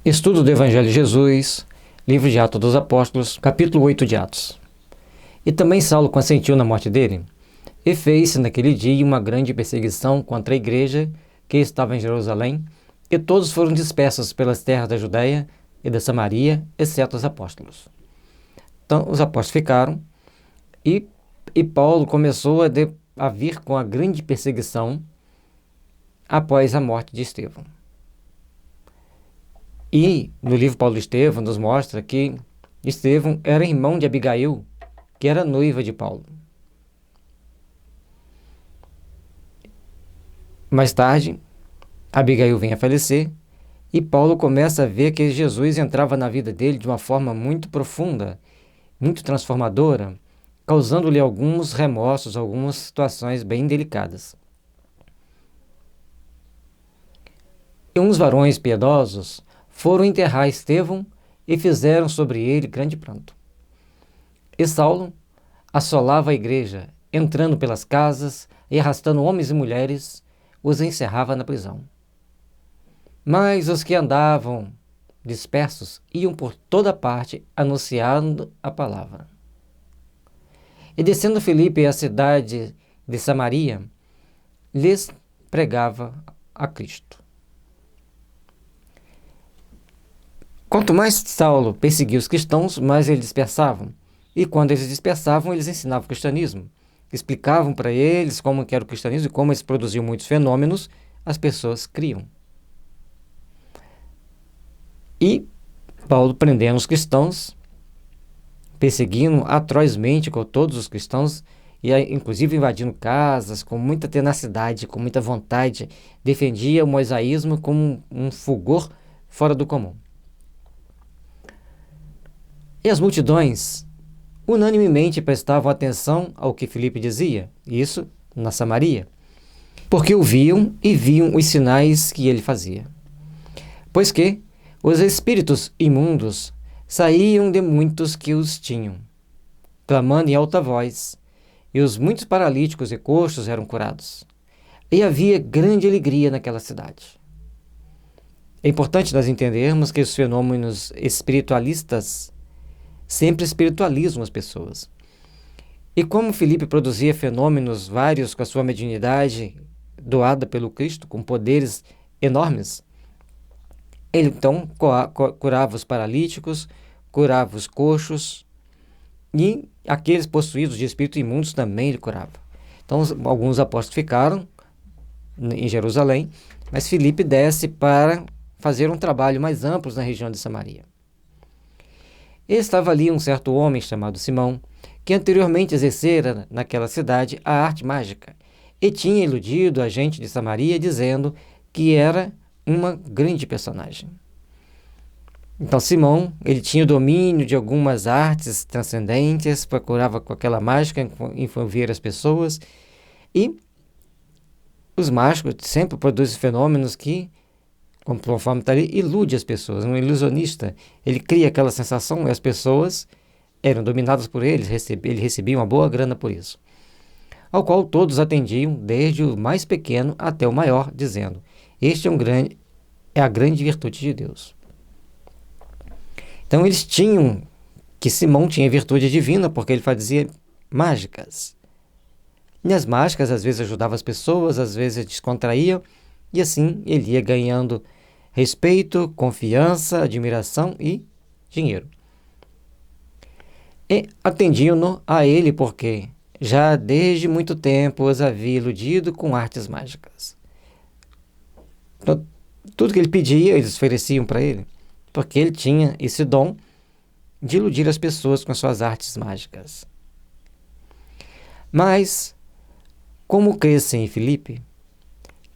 Estudo do Evangelho de Jesus, livro de Atos dos Apóstolos, capítulo 8 de Atos. E também Saulo consentiu na morte dele, e fez-se naquele dia uma grande perseguição contra a igreja que estava em Jerusalém, e todos foram dispersos pelas terras da Judéia e da Samaria, exceto os apóstolos. Então os apóstolos ficaram, e Paulo começou a vir com a grande perseguição após a morte de Estevão. E no livro Paulo de Estevão nos mostra que Estevão era irmão de Abigail, que era noiva de Paulo. Mais tarde, Abigail vem a falecer e Paulo começa a ver que Jesus entrava na vida dele de uma forma muito profunda, muito transformadora, causando-lhe alguns remorsos, algumas situações bem delicadas. E uns varões piedosos foram enterrar Estevão e fizeram sobre ele grande pranto. E Saulo assolava a igreja, entrando pelas casas e arrastando homens e mulheres, os encerrava na prisão. Mas os que andavam dispersos iam por toda parte anunciando a palavra. E descendo Filipe à cidade de Samaria, lhes pregava a Cristo. Quanto mais Saulo perseguia os cristãos, mais eles dispersavam. E quando eles dispersavam, eles ensinavam o cristianismo. Explicavam para eles como que era o cristianismo e como eles produziam muitos fenômenos, as pessoas criam. E Paulo prendendo os cristãos, perseguindo atrozmente com todos os cristãos, e inclusive invadindo casas com muita tenacidade, com muita vontade, defendia o mosaísmo como um fulgor fora do comum. E as multidões unanimemente prestavam atenção ao que Filipe dizia, isso na Samaria, porque o viam e viam os sinais que ele fazia. Pois que os espíritos imundos saíam de muitos que os tinham, clamando em alta voz, e os muitos paralíticos e coxos eram curados. E havia grande alegria naquela cidade. É importante nós entendermos que os fenômenos espiritualistas sempre espiritualizam as pessoas. E como Filipe produzia fenômenos vários com a sua mediunidade doada pelo Cristo, com poderes enormes, ele então curava os paralíticos, curava os coxos, e aqueles possuídos de espíritos imundos também ele curava. Então alguns apóstolos ficaram em Jerusalém, mas Filipe desce para fazer um trabalho mais amplo na região de Samaria. E estava ali um certo homem chamado Simão, que anteriormente exercera naquela cidade a arte mágica, e tinha iludido a gente de Samaria dizendo que era uma grande personagem. Então Simão, ele tinha o domínio de algumas artes transcendentes, procurava com aquela mágica envolver as pessoas, e os mágicos sempre produzem fenômenos que, conforme está ali, ilude as pessoas. Um ilusionista, ele cria aquela sensação e as pessoas eram dominadas por ele recebia uma boa grana por isso. Ao qual todos atendiam, desde o mais pequeno até o maior, dizendo: este é a grande virtude de Deus. Então eles tinham que Simão tinha virtude divina, porque ele fazia mágicas. E as mágicas às vezes ajudavam as pessoas, às vezes descontraíam, e assim ele ia ganhando respeito, confiança, admiração e dinheiro. E atendiam-no a ele porque já desde muito tempo os havia iludido com artes mágicas. Então, tudo que ele pedia, eles ofereciam para ele, porque ele tinha esse dom de iludir as pessoas com as suas artes mágicas. Mas, como crescem em Filipe,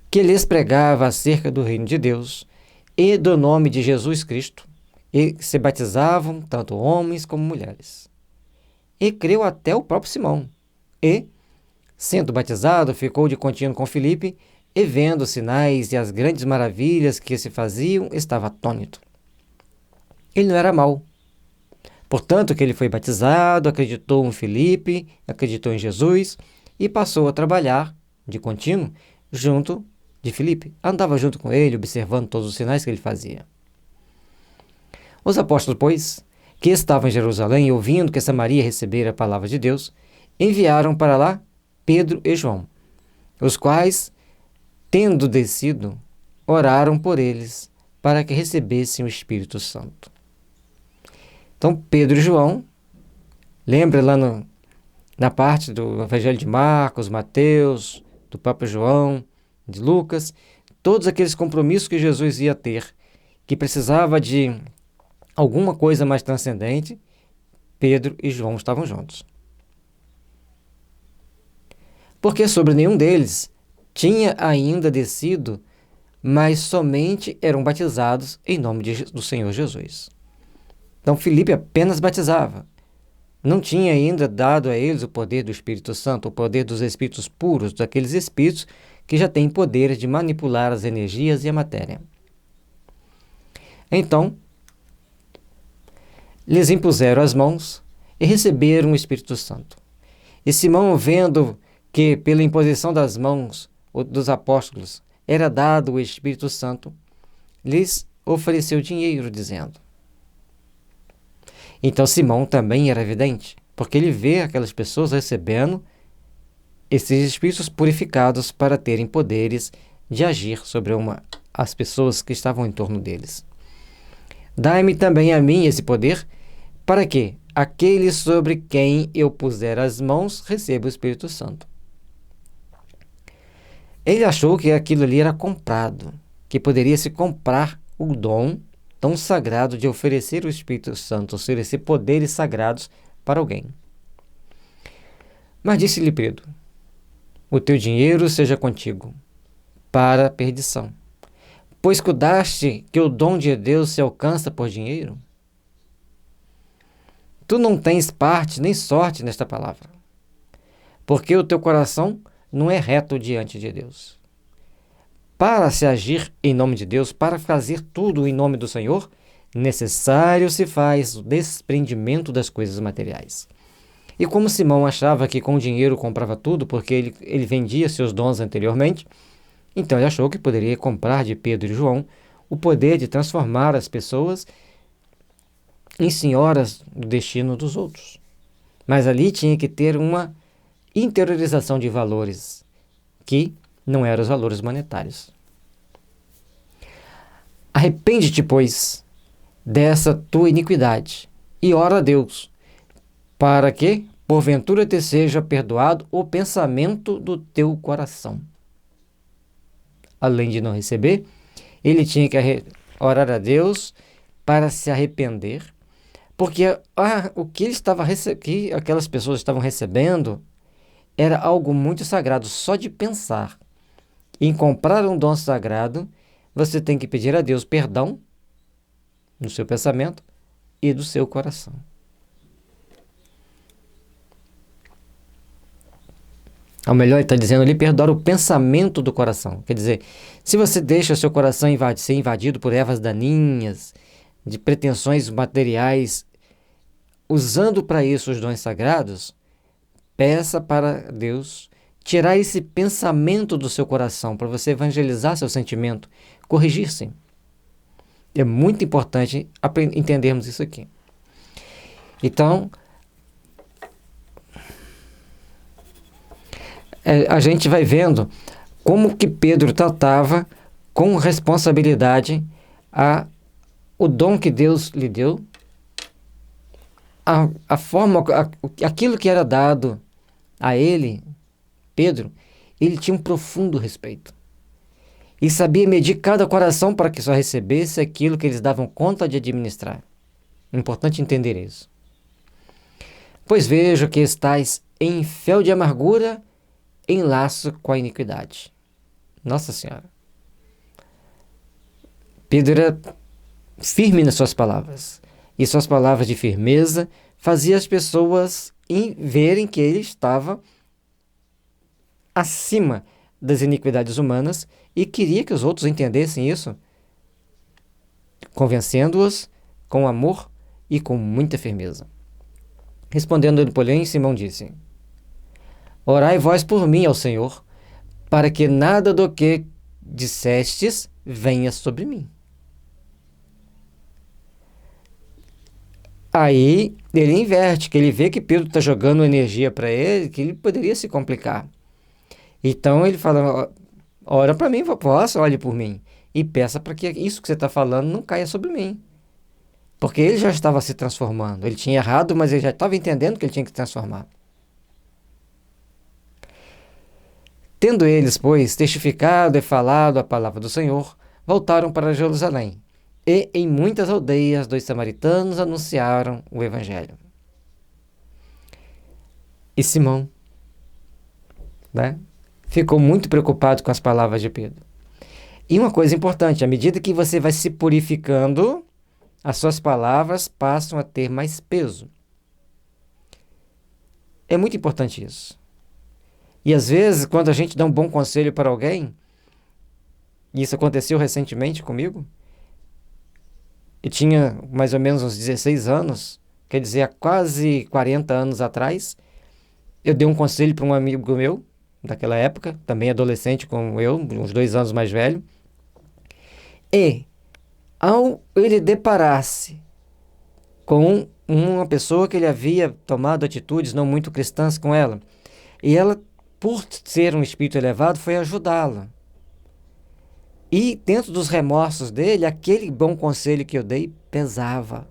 que lhes pregava acerca do reino de Deus e do nome de Jesus Cristo, e se batizavam tanto homens como mulheres. E creu até o próprio Simão, e, sendo batizado, ficou de contínuo com Filipe, e vendo os sinais e as grandes maravilhas que se faziam, estava atônito. Ele não era mau. Portanto, que ele foi batizado, acreditou em Filipe, acreditou em Jesus, e passou a trabalhar de contínuo junto de Filipe, andava junto com ele, observando todos os sinais que ele fazia. Os apóstolos, pois, que estavam em Jerusalém, ouvindo que Samaria recebera a palavra de Deus, enviaram para lá Pedro e João, os quais, tendo descido, oraram por eles para que recebessem o Espírito Santo. Então, Pedro e João, lembra lá na parte do Evangelho de Marcos, Mateus, do próprio João, de Lucas, todos aqueles compromissos que Jesus ia ter, que precisava de alguma coisa mais transcendente, Pedro e João estavam juntos. Porque sobre nenhum deles tinha ainda descido, mas somente eram batizados em nome do Senhor Jesus. Então Filipe apenas batizava. Não tinha ainda dado a eles o poder do Espírito Santo, o poder dos espíritos puros, daqueles espíritos que já têm poder de manipular as energias e a matéria. Então, lhes impuseram as mãos e receberam o Espírito Santo. E Simão, vendo que pela imposição das mãos dos apóstolos era dado o Espírito Santo, lhes ofereceu dinheiro, dizendo. Então Simão também era vidente, porque ele vê aquelas pessoas recebendo esses espíritos purificados para terem poderes de agir sobre as pessoas que estavam em torno deles. Dai-me também a mim esse poder, para que aquele sobre quem eu puser as mãos receba o Espírito Santo. Ele achou que aquilo ali era comprado, que poderia se comprar o dom tão sagrado de oferecer o Espírito Santo, oferecer poderes sagrados para alguém. Mas disse-lhe Pedro, o teu dinheiro seja contigo, para a perdição. Pois cuidaste que o dom de Deus se alcança por dinheiro? Tu não tens parte nem sorte nesta palavra, porque o teu coração não é reto diante de Deus. Para se agir em nome de Deus, para fazer tudo em nome do Senhor, necessário se faz o desprendimento das coisas materiais. E como Simão achava que com o dinheiro comprava tudo, porque ele vendia seus dons anteriormente, então ele achou que poderia comprar de Pedro e João o poder de transformar as pessoas em senhoras do destino dos outros. Mas ali tinha que ter uma interiorização de valores, que não eram os valores monetários. Arrepende-te, pois, dessa tua iniquidade, e ora a Deus, para que, porventura, te seja perdoado o pensamento do teu coração. Além de não receber, ele tinha que orar a Deus para se arrepender, porque o que que aquelas pessoas estavam recebendo era algo muito sagrado. Só de pensar em comprar um dom sagrado, você tem que pedir a Deus perdão no seu pensamento e do seu coração. Ao melhor, ele está dizendo ali, perdoar o pensamento do coração. Quer dizer, se você deixa o seu coração ser invadido por ervas daninhas, de pretensões materiais, usando para isso os dons sagrados, peça para Deus tirar esse pensamento do seu coração, para você evangelizar seu sentimento, corrigir-se. É muito importante entendermos isso aqui. Então, a gente vai vendo como que Pedro tratava com responsabilidade o dom que Deus lhe deu, a forma, aquilo que era dado a ele, Pedro, ele tinha um profundo respeito. E sabia medir cada coração para que só recebesse aquilo que eles davam conta de administrar. É importante entender isso. Pois vejo que estais em fel de amargura, em laço com a iniquidade. Nossa Senhora. Pedro era firme nas suas palavras. E suas palavras de firmeza faziam as pessoas verem que ele estava acima das iniquidades humanas e queria que os outros entendessem isso, convencendo-os com amor e com muita firmeza. Respondendo-lhe, porém, Simão disse: Orai vós por mim ao Senhor, para que nada do que dissestes venha sobre mim. Aí ele inverte, que ele vê que Pedro está jogando energia para ele, que ele poderia se complicar. Então ele fala, ora para mim, posso, olhe por mim. E peça para que isso que você está falando não caia sobre mim. Porque ele já estava se transformando. Ele tinha errado, mas ele já estava entendendo que ele tinha que se transformar. Tendo eles, pois, testificado e falado a palavra do Senhor, voltaram para Jerusalém. E em muitas aldeias dos samaritanos anunciaram o evangelho. E Simão, né, ficou muito preocupado com as palavras de Pedro. E uma coisa importante, à medida que você vai se purificando, as suas palavras passam a ter mais peso. É muito importante isso. E às vezes, quando a gente dá um bom conselho para alguém, e isso aconteceu recentemente comigo, eu tinha mais ou menos uns 16 anos, quer dizer, há quase 40 anos atrás, eu dei um conselho para um amigo meu, daquela época, também adolescente como eu, uns 2 anos mais velho, e ao ele deparar-se com uma pessoa que ele havia tomado atitudes não muito cristãs com ela, e ela, por ser um espírito elevado, foi ajudá-la. E dentro dos remorsos dele, aquele bom conselho que eu dei pesava.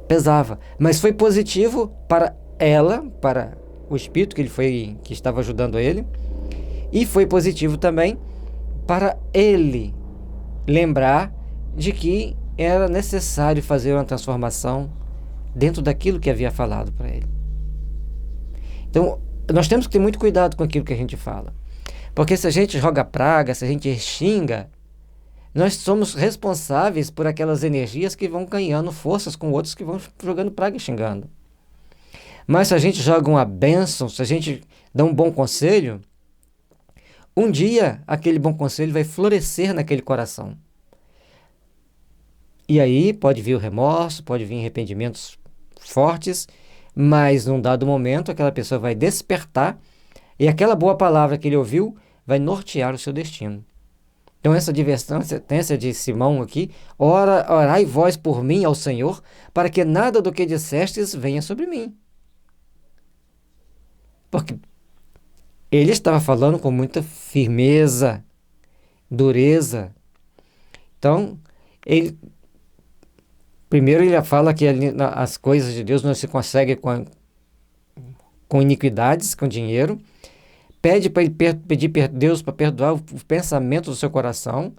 Pesava, mas foi positivo para ela, para o espírito que estava ajudando ele, e foi positivo também para ele lembrar de que era necessário fazer uma transformação dentro daquilo que havia falado para ele. Então, nós temos que ter muito cuidado com aquilo que a gente fala. Porque se a gente joga praga, se a gente xinga, nós somos responsáveis por aquelas energias que vão ganhando forças com outros que vão jogando praga e xingando. Mas se a gente joga uma bênção, se a gente dá um bom conselho, um dia aquele bom conselho vai florescer naquele coração. E aí pode vir o remorso, pode vir arrependimentos fortes, mas num dado momento aquela pessoa vai despertar e aquela boa palavra que ele ouviu vai nortear o seu destino. Então essa advertência de Simão aqui, orai vós por mim ao Senhor, para que nada do que dissestes venha sobre mim. Porque ele estava falando com muita firmeza, dureza. Então, primeiro ele fala que as coisas de Deus não se conseguem com iniquidades, com dinheiro. Pede para ele pedir Deus para perdoar o pensamento do seu coração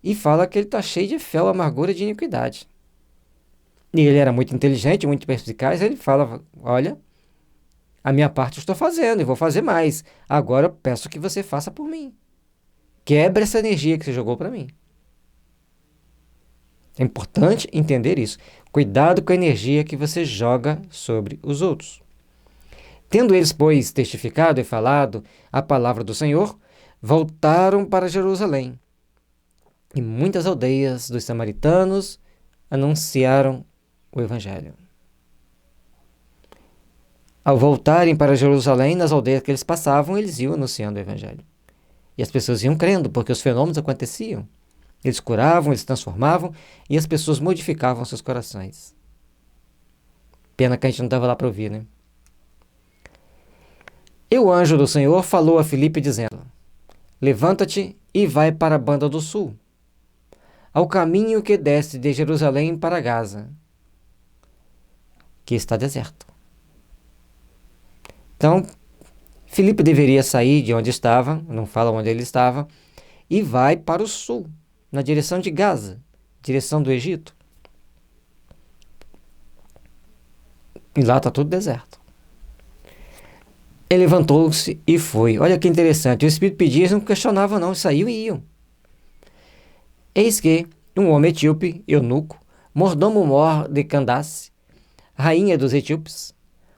e fala que ele está cheio de fel, amargura e de iniquidade. E ele era muito inteligente, muito perspicaz, ele fala, olha, a minha parte eu estou fazendo e vou fazer mais. Agora eu peço que você faça por mim. Quebre essa energia que você jogou para mim. É importante entender isso. Cuidado com a energia que você joga sobre os outros. Tendo eles, pois, testificado e falado a palavra do Senhor, voltaram para Jerusalém. E muitas aldeias dos samaritanos anunciaram o Evangelho. Ao voltarem para Jerusalém, nas aldeias que eles passavam, eles iam anunciando o Evangelho. E as pessoas iam crendo, porque os fenômenos aconteciam. Eles curavam, eles transformavam, e as pessoas modificavam seus corações. Pena que a gente não estava lá para ouvir, né? E o anjo do Senhor falou a Filipe, dizendo, levanta-te e vai para a banda do sul, ao caminho que desce de Jerusalém para Gaza, que está deserto. Então, Filipe deveria sair de onde estava, não fala onde ele estava, e vai para o sul, na direção de Gaza, direção do Egito. E lá está tudo deserto. Ele levantou-se e foi. Olha que interessante, o Espírito pedia, eles não questionavam não, saíam e iam. Eis que um homem etíope, eunuco, mordomo-mor de Candace, rainha dos etíopes,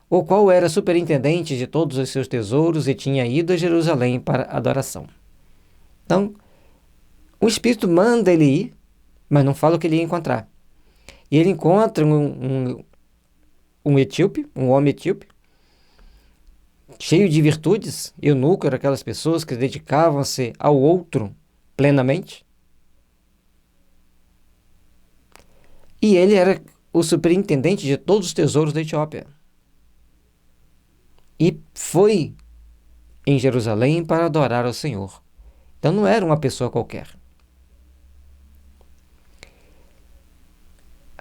o qual era superintendente de todos os seus tesouros e tinha ido a Jerusalém para adoração. Então, o Espírito manda ele ir, mas não fala o que ele ia encontrar. E ele encontra um etíope, um homem etíope, cheio de virtudes. Eunuco era aquelas pessoas que dedicavam-se ao outro plenamente. E ele era o superintendente de todos os tesouros da Etiópia. E foi em Jerusalém para adorar ao Senhor. Então não era uma pessoa qualquer.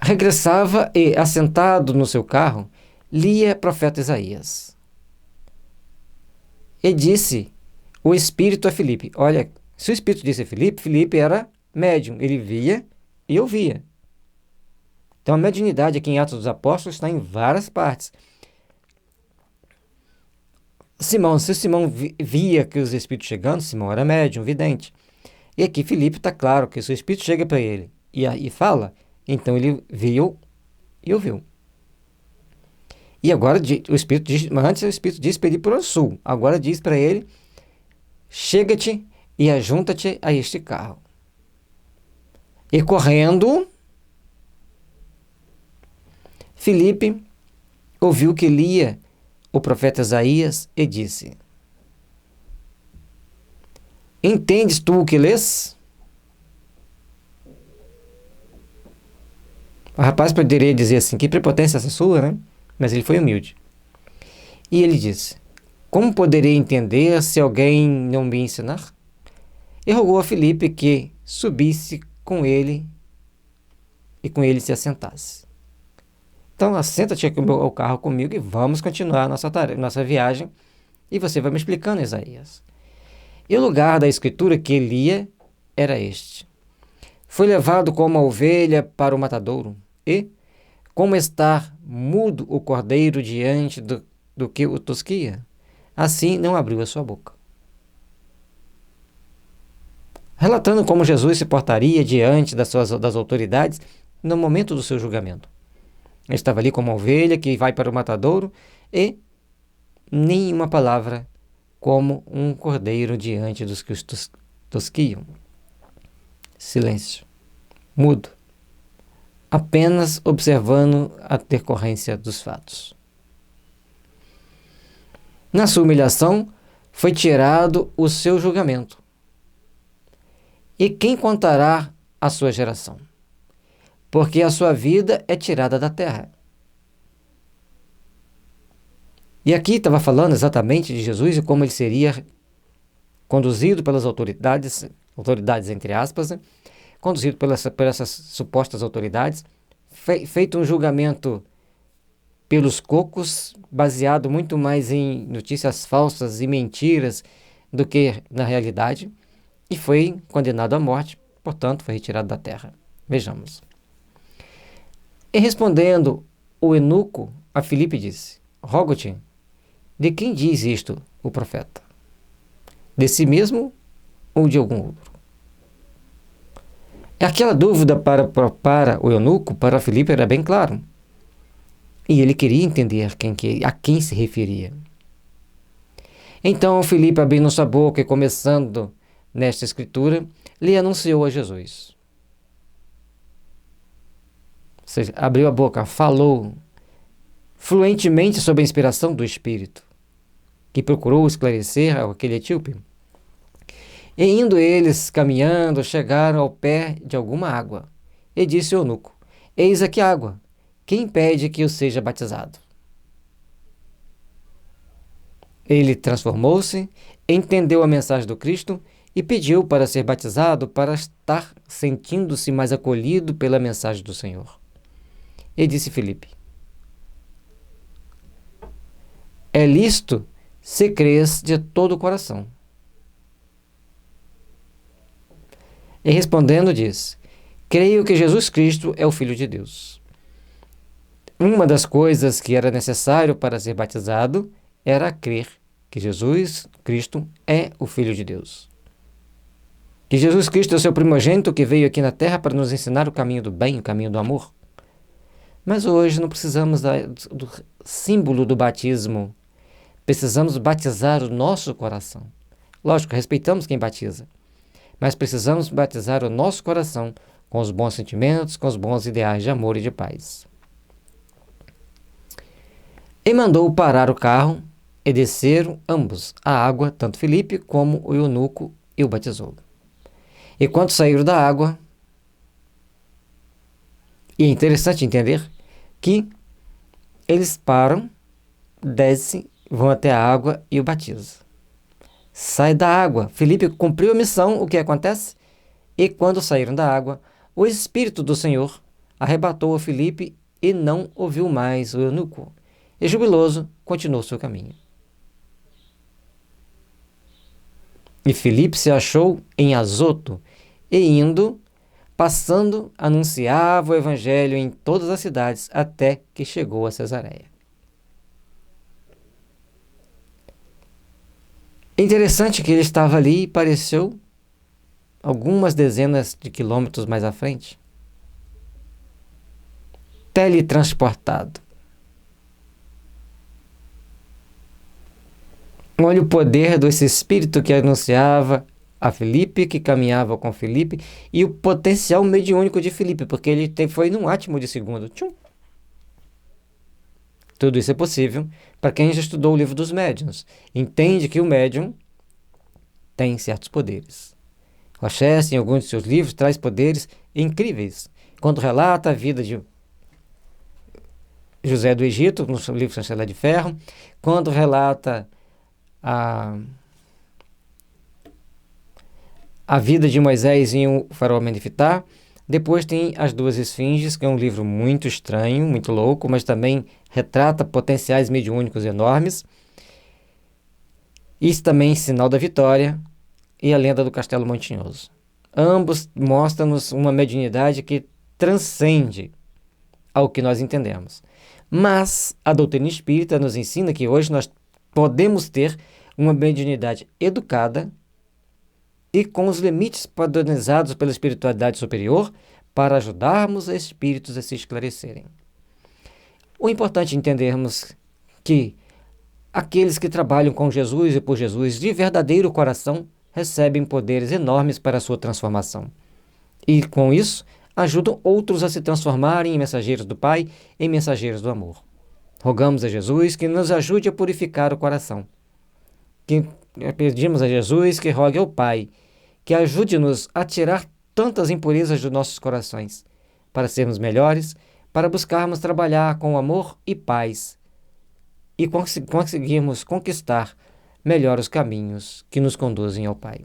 Regressava e, assentado no seu carro, lia o profeta Isaías. E disse o Espírito a Filipe. Olha, se o Espírito disse a Filipe, Filipe era médium. Ele via e ouvia. Então a mediunidade aqui em Atos dos Apóstolos está em várias partes. Simão, se Simão via que os Espíritos chegando, Simão era médium, vidente. E aqui Filipe está claro que se o Espírito chega para ele e fala, então ele viu e ouviu. E agora o Espírito diz, antes o Espírito disse para ele ir para o sul, agora diz para ele, chega-te e ajunta-te a este carro. E correndo, Filipe ouviu que lia o profeta Isaías e disse: entendes tu o que lês? O rapaz poderia dizer assim, que prepotência essa sua, né? Mas ele foi humilde. E ele disse: como poderei entender se alguém não me ensinar? E rogou a Filipe que subisse com ele e com ele se assentasse. Então, assenta-te aqui ao carro comigo e vamos continuar nossa viagem. E você vai me explicando, Isaías. E o lugar da escritura que ele lia era este: foi levado como a ovelha para o matadouro, e, como está mudo o cordeiro diante do que o tosquia, assim não abriu a sua boca. Relatando como Jesus se portaria diante das autoridades no momento do seu julgamento. Ele estava ali como uma ovelha que vai para o matadouro e nenhuma palavra, como um cordeiro diante dos que os tosquiam. Silêncio. Mudo. Apenas observando a decorrência dos fatos. Na sua humilhação, foi tirado o seu julgamento. E quem contará a sua geração? Porque a sua vida é tirada da terra. E aqui estava falando exatamente de Jesus e como ele seria conduzido pelas autoridades entre aspas, né? Conduzido por essas supostas autoridades, feito um julgamento pelos cocos, baseado muito mais em notícias falsas e mentiras do que na realidade, e foi condenado à morte, portanto foi retirado da terra. Vejamos. E respondendo o eunuco a Filipe disse: rogo-te, de quem diz isto o profeta? De si mesmo ou de algum outro? Aquela dúvida para o eunuco, para Filipe, era bem claro. E ele queria entender a quem se referia. Então Filipe, abrindo sua boca e começando nesta escritura, lhe anunciou a Jesus. Ou seja, abriu a boca, falou fluentemente sobre a inspiração do Espírito, que procurou esclarecer aquele etíope. E indo eles caminhando, chegaram ao pé de alguma água. E disse o eunuco: eis aqui a água, quem impede que eu seja batizado? Ele transformou-se, entendeu a mensagem do Cristo e pediu para ser batizado para estar sentindo-se mais acolhido pela mensagem do Senhor. E disse Filipe: é lícito se crês de todo o coração. E respondendo diz: creio que Jesus Cristo é o Filho de Deus. Uma das coisas que era necessário para ser batizado era crer que Jesus Cristo é o Filho de Deus. Que Jesus Cristo é o seu primogênito que veio aqui na terra para nos ensinar o caminho do bem, o caminho do amor. Mas hoje não precisamos do símbolo do batismo. Precisamos batizar o nosso coração. Lógico, respeitamos quem batiza. Mas precisamos batizar o nosso coração com os bons sentimentos, com os bons ideais de amor e de paz. E mandou parar o carro e desceram ambos à água, tanto Filipe como o eunuco, e o batizou. E quando saíram da água, E é interessante entender que eles param, descem, vão até a água e o batizam. Sai da água. Filipe cumpriu a missão, o que acontece? E quando saíram da água, o Espírito do Senhor arrebatou a Filipe e não ouviu mais o eunuco. E jubiloso, continuou seu caminho. E Filipe se achou em Azoto, e indo, passando, anunciava o evangelho em todas as cidades, até que chegou a Cesareia. É interessante que ele estava ali e pareceu algumas dezenas de quilômetros mais à frente. Teletransportado. Olha o poder desse espírito que anunciava a Filipe, que caminhava com Filipe, e o potencial mediúnico de Filipe, porque ele foi num átimo de segundo. Tchum. Tudo isso é possível para quem já estudou o livro dos médiuns. Entende que o médium tem certos poderes. Rochester, em alguns de seus livros, traz poderes incríveis. Quando relata a vida de José do Egito, no seu livro Chancela de Ferro, quando relata a vida de Moisés em O Faraó Menefitá. Depois tem As Duas Esfinges, que é um livro muito estranho, muito louco, mas também retrata potenciais mediúnicos enormes. Isso também Sinal da Vitória e A Lenda do Castelo Montinhoso. Ambos mostram-nos uma mediunidade que transcende ao que nós entendemos. Mas a doutrina espírita nos ensina que hoje nós podemos ter uma mediunidade educada e com os limites padronizados pela espiritualidade superior para ajudarmos espíritos a se esclarecerem. O importante é entendermos que aqueles que trabalham com Jesus e por Jesus de verdadeiro coração recebem poderes enormes para a sua transformação. E com isso, ajudam outros a se transformarem em mensageiros do Pai, em mensageiros do amor. Rogamos a Jesus que nos ajude a purificar o coração. Que pedimos a Jesus que rogue ao Pai, que ajude-nos a tirar tantas impurezas dos nossos corações, para sermos melhores, para buscarmos trabalhar com amor e paz, e conseguirmos conquistar melhor os caminhos que nos conduzem ao Pai.